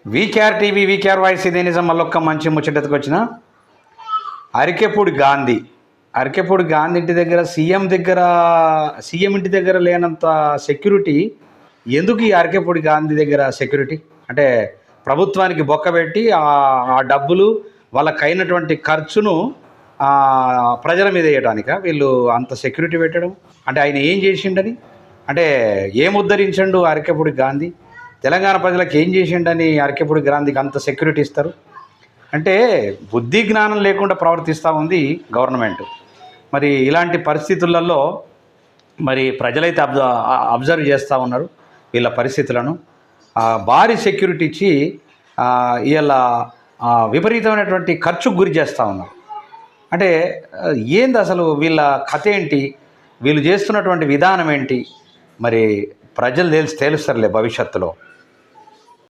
VKR TV VKR voice ఇదే నిజం మళ్ళొక్క మంచి ముచ్చటకు వచ్చిన అరికెపూడి గాంధీ ఇంటి దగ్గర సీఎం ఇంటి దగ్గర లేనంత సెక్యూరిటీ ఎందుకు ఈ అరికెపూడి గాంధీ దగ్గర సెక్యూరిటీ అంటే ప్రభుత్వానికి బొక్కబెట్టి ఆ డబ్బులు వాళ్ళకైనటువంటి ఖర్చును ప్రజల మీద వేయడానిక వీళ్ళు అంత సెక్యూరిటీ పెట్టడం అంటే ఆయన ఏం చేసిండని అంటే ఏం ఉద్ధరించండు అరికెపూడి గాంధీ తెలంగాణ ప్రజలకు ఏం చేసిండని అరికెపూడి గాంధీకి అంత సెక్యూరిటీ ఇస్తారు అంటే బుద్ధి జ్ఞానం లేకుండా ప్రవర్తిస్తూ ఉంది గవర్నమెంట్. మరి ఇలాంటి పరిస్థితులలో మరి ప్రజలైతే అబ్జర్వ్ చేస్తూ ఉన్నారు వీళ్ళ పరిస్థితులను. భారీ సెక్యూరిటీ ఇచ్చి వీళ్ళ విపరీతమైనటువంటి ఖర్చుకు గురి చేస్తూ ఉన్నారు. అంటే ఏంది అసలు వీళ్ళ కథ ఏంటి, వీళ్ళు చేస్తున్నటువంటి విధానం ఏంటి, మరి ప్రజలు తెలుస్తారులే భవిష్యత్తులో.